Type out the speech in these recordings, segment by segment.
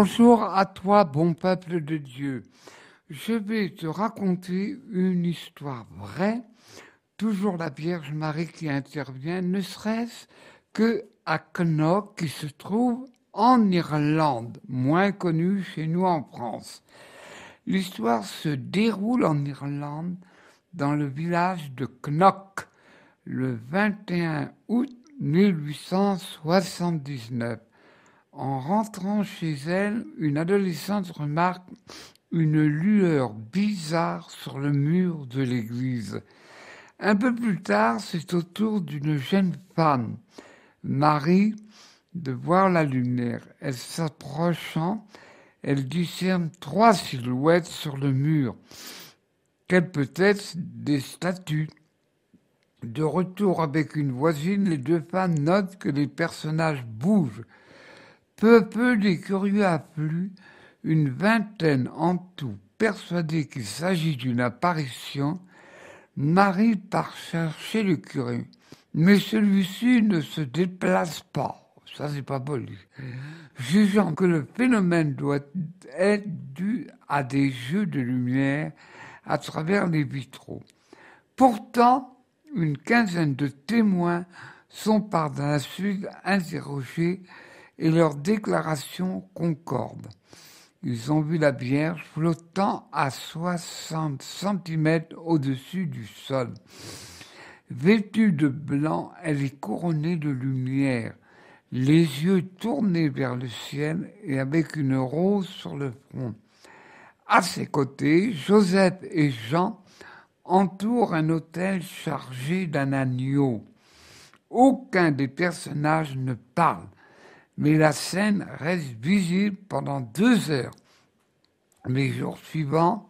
Bonjour à toi, bon peuple de Dieu. Je vais te raconter une histoire vraie, toujours la Vierge Marie qui intervient, ne serait-ce que à Knock, qui se trouve en Irlande, moins connue chez nous en France. L'histoire se déroule en Irlande, dans le village de Knock, le 21 août 1879. En rentrant chez elle, une adolescente remarque une lueur bizarre sur le mur de l'église. Un peu plus tard, c'est au tour d'une jeune femme, Marie, de voir la lumière. Elle s'approchant, elle discerne 3 silhouettes sur le mur. Quelles peut-être des statues. De retour avec une voisine, les 2 femmes notent que les personnages bougent. Peu à peu, les curieux affluent, une vingtaine en tout, persuadés qu'il s'agit d'une apparition. Marie part chercher le curé, mais celui-ci ne se déplace pas. Ça, c'est pas poli. Jugeant que le phénomène doit être dû à des jeux de lumière à travers les vitraux. Pourtant, une quinzaine de témoins sont par la suite interrogés et leurs déclarations concordent. Ils ont vu la Vierge flottant à 60 centimètres au-dessus du sol. Vêtue de blanc, elle est couronnée de lumière, les yeux tournés vers le ciel et avec une rose sur le front. À ses côtés, Joseph et Jean entourent un autel chargé d'un agneau. Aucun des personnages ne parle, mais la scène reste visible pendant 2 heures. Les jours suivants,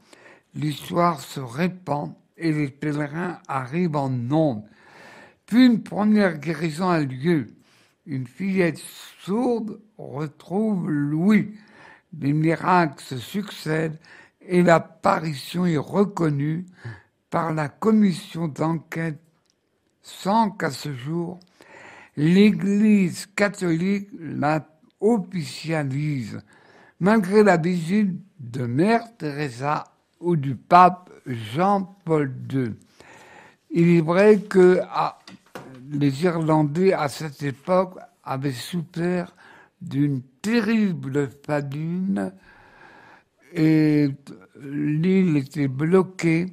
l'histoire se répand et les pèlerins arrivent en nombre. Puis une première guérison a lieu. Une fillette sourde retrouve Louis. Les miracles se succèdent et l'apparition est reconnue par la commission d'enquête sans qu'à ce jour, l'Église catholique la officialise, malgré la visite de Mère Teresa ou du pape Jean-Paul II. Il est vrai que les Irlandais, à cette époque, avaient souffert d'une terrible famine et l'île était bloquée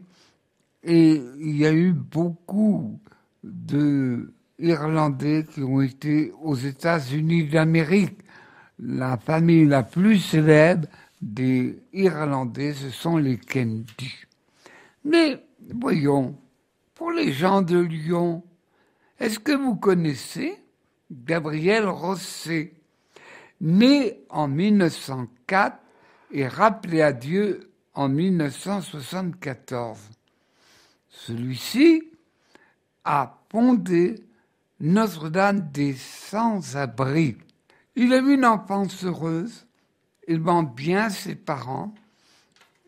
et il y a eu beaucoup de Irlandais qui ont été aux États-Unis d'Amérique. La famille la plus célèbre des Irlandais, ce sont les Kennedy. Mais voyons, pour les gens de Lyon, est-ce que vous connaissez Gabriel Rosset, né en 1904 et rappelé à Dieu en 1974? Celui-ci a fondé Notre-Dame des Sans-Abris. Il a eu une enfance heureuse, il aimant bien ses parents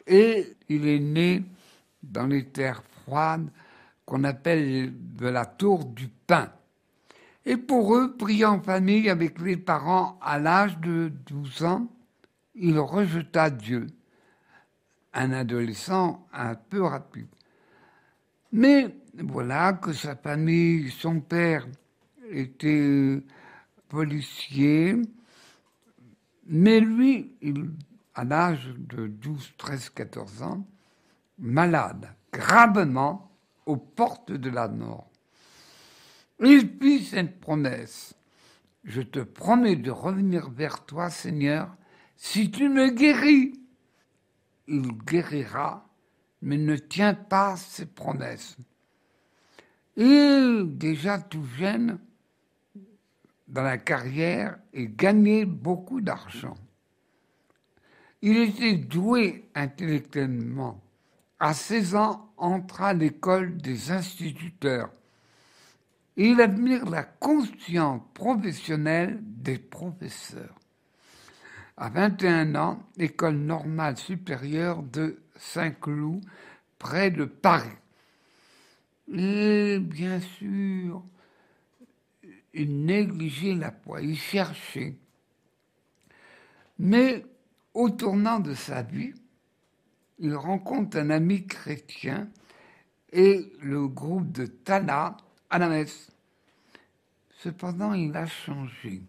et il est né dans les terres froides qu'on appelle de la tour du Pin. Et pour eux, prier en famille avec les parents à l'âge de 12 ans, il rejeta Dieu, un adolescent un peu rapide. Mais voilà que sa famille, son père était policier, mais lui, à l'âge de 12, 13, 14 ans, malade, gravement, aux portes de la mort. Il fit cette promesse: je te promets de revenir vers toi, Seigneur, si tu me guéris. Il guérira, mais ne tient pas ses promesses. Il, déjà tout jeune, dans la carrière, et gagnait beaucoup d'argent. Il était doué intellectuellement. À 16 ans, entra à l'école des instituteurs. Il admire la conscience professionnelle des professeurs. À 21 ans, école normale supérieure de Saint-Cloud, près de Paris. Et bien sûr, il négligeait la foi, il cherchait. Mais au tournant de sa vie, il rencontre un ami chrétien et le groupe de Tana à la messe. Cependant, il a changé.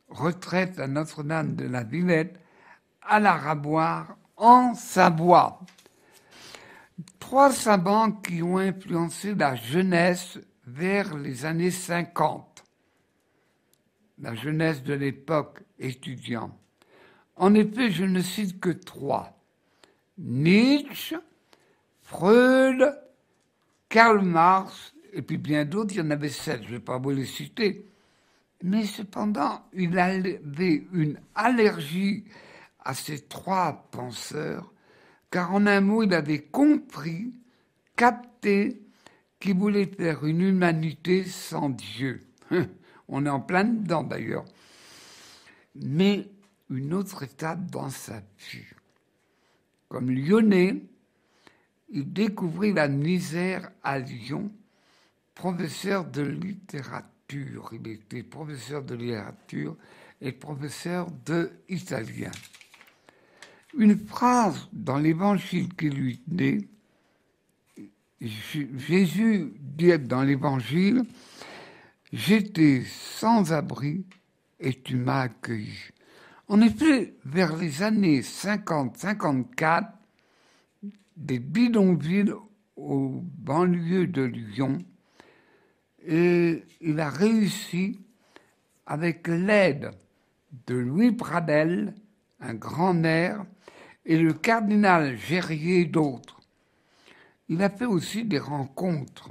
Retraite à Notre-Dame de la Villette, à la Raboire, en Savoie. 3 savants qui ont influencé la jeunesse vers les années 50. La jeunesse de l'époque étudiante. En effet, je ne cite que 3. Nietzsche, Freud, Karl Marx, et puis bien d'autres, il y en avait 7, je ne vais pas vous les citer. Mais cependant, il avait une allergie à ces 3 penseurs, car en un mot, il avait compris, capté, qu'il voulait faire une humanité sans Dieu. On est en plein dedans d'ailleurs. Mais une autre étape dans sa vie. Comme Lyonnais, il découvrit la misère à Lyon, professeur de littérature. Il était professeur de littérature et professeur d'italien. Une phrase dans l'évangile qui lui dit, Jésus dit dans l'évangile, « J'étais sans abri et tu m'as accueilli ». En effet, vers les années 50-54, des bidonvilles aux banlieues de Lyon, et il a réussi, avec l'aide de Louis Pradel, un grand maire, et le cardinal Gérier et d'autres. Il a fait aussi des rencontres.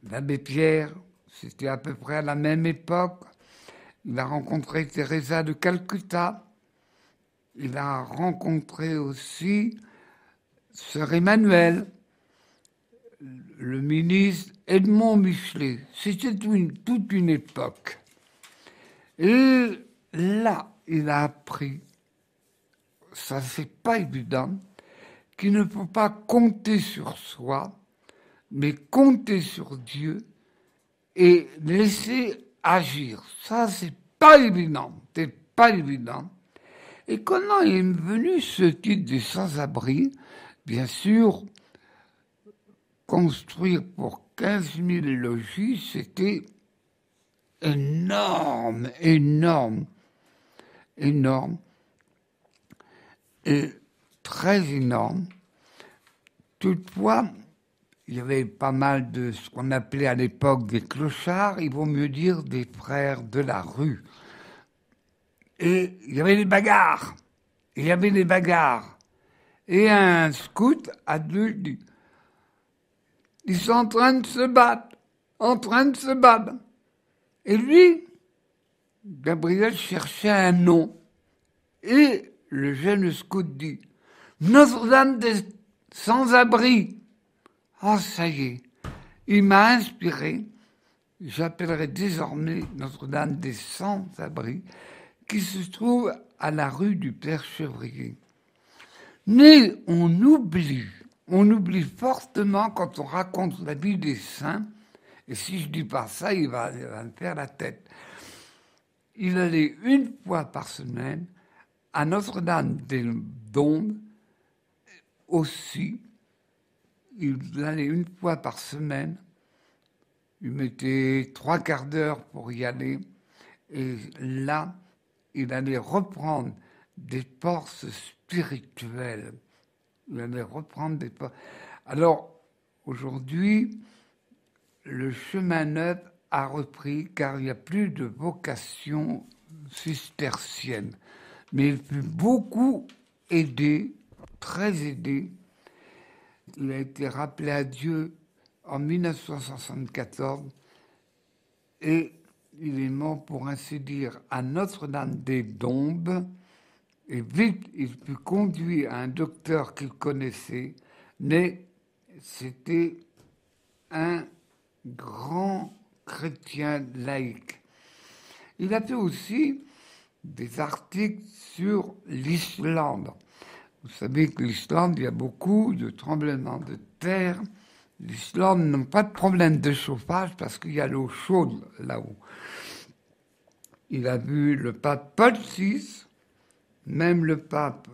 L'abbé Pierre, c'était à peu près à la même époque. Il a rencontré Teresa de Calcutta. Il a rencontré aussi Sœur Emmanuel, le ministre Edmond Michelet. C'était toute une époque. Et là, il a appris, ça c'est pas évident, qu'il ne faut pas compter sur soi, mais compter sur Dieu et laisser agir. Ça, c'est pas évident. C'est pas évident. Et comment est venu ce titre des sans-abri? Bien sûr, construire pour 15 000 logis, c'était énorme, énorme, énorme, et très énorme. Toutefois, il y avait pas mal de ce qu'on appelait à l'époque des clochards, il vaut mieux dire des frères de la rue. Et il y avait des bagarres. Et un scout adulte dit, ils sont en train de se battre. Et lui, Gabriel cherchait un nom. Et le jeune scout dit, Notre-Dame des sans-abri. Ah, ça y est, il m'a inspiré. J'appellerai désormais Notre-Dame des sans-abri, qui se trouve à la rue du Père Chevrier. Mais on oublie fortement quand on raconte la vie des saints, et si je dis pas ça, il va me faire la tête. Il allait 1 fois par semaine à Notre-Dame des Dombes aussi. Il allait 1 fois par semaine. Il mettait 3 quarts d'heure pour y aller. Et là, il allait reprendre des forces spirituelles. Alors, aujourd'hui, le chemin neuf a repris car il n'y a plus de vocation cistercienne. Mais il fut beaucoup aidé, très aidé. Il a été rappelé à Dieu en 1974 et il est mort, pour ainsi dire, à Notre-Dame des Dombes. Et vite, il fut conduit à un docteur qu'il connaissait, mais c'était un grand chrétien laïque. Il a fait aussi des articles sur l'Islande. Vous savez que l'Islande, il y a beaucoup de tremblements de terre. L'Islande n'a pas de problème de chauffage parce qu'il y a l'eau chaude là-haut. Il a vu le pape Paul VI, même le pape,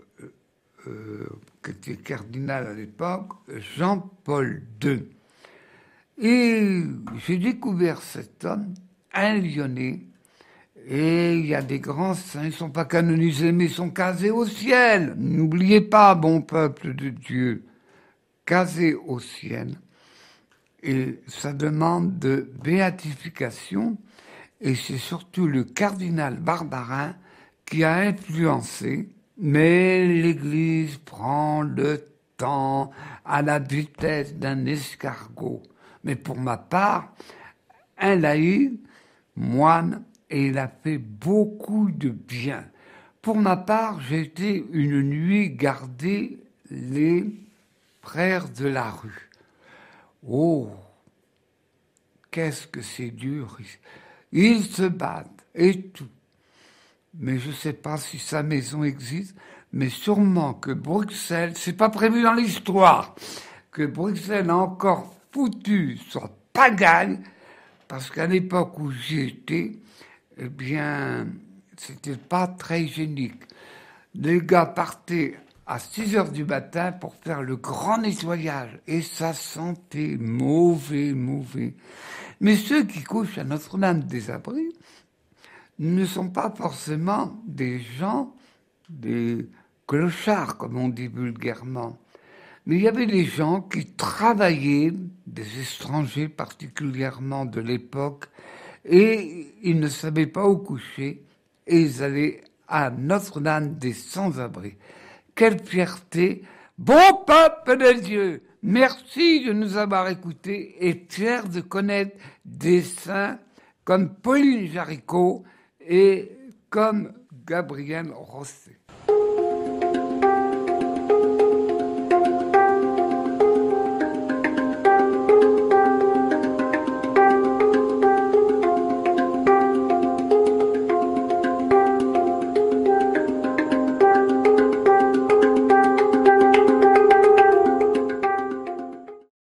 qui était cardinal à l'époque, Jean-Paul II. Et j'ai découvert cet homme, un Lyonnais, et il y a des grands saints, ils ne sont pas canonisés, mais ils sont casés au ciel. N'oubliez pas, bon peuple de Dieu, casés au ciel. Et ça demande de béatification, et c'est surtout le cardinal Barbarin qui a influencé, mais l'Église prend le temps à la vitesse d'un escargot. Mais pour ma part, un laïc, moine, et il a fait beaucoup de bien. Pour ma part, j'ai été une nuit garder les frères de la rue. Oh, qu'est-ce que c'est dur. Ils se battent et tout. Mais je ne sais pas si sa maison existe, mais sûrement que Bruxelles, c'est pas prévu dans l'histoire, que Bruxelles a encore foutu sa pagaille, parce qu'à l'époque où j'y étais, eh bien, c'était pas très hygiénique. Les gars partaient à 6 heures du matin pour faire le grand nettoyage, et ça sentait mauvais. Mais ceux qui couchent à Notre-Dame-des-Abris ne sont pas forcément des gens, des clochards, comme on dit vulgairement. Mais il y avait des gens qui travaillaient, des étrangers particulièrement de l'époque, et ils ne savaient pas où coucher, et ils allaient à Notre-Dame des Sans-Abris. Quelle fierté! Bon peuple de Dieu, merci de nous avoir écoutés et fier de connaître des saints comme Pauline Jaricot et comme Gabriel Rosset.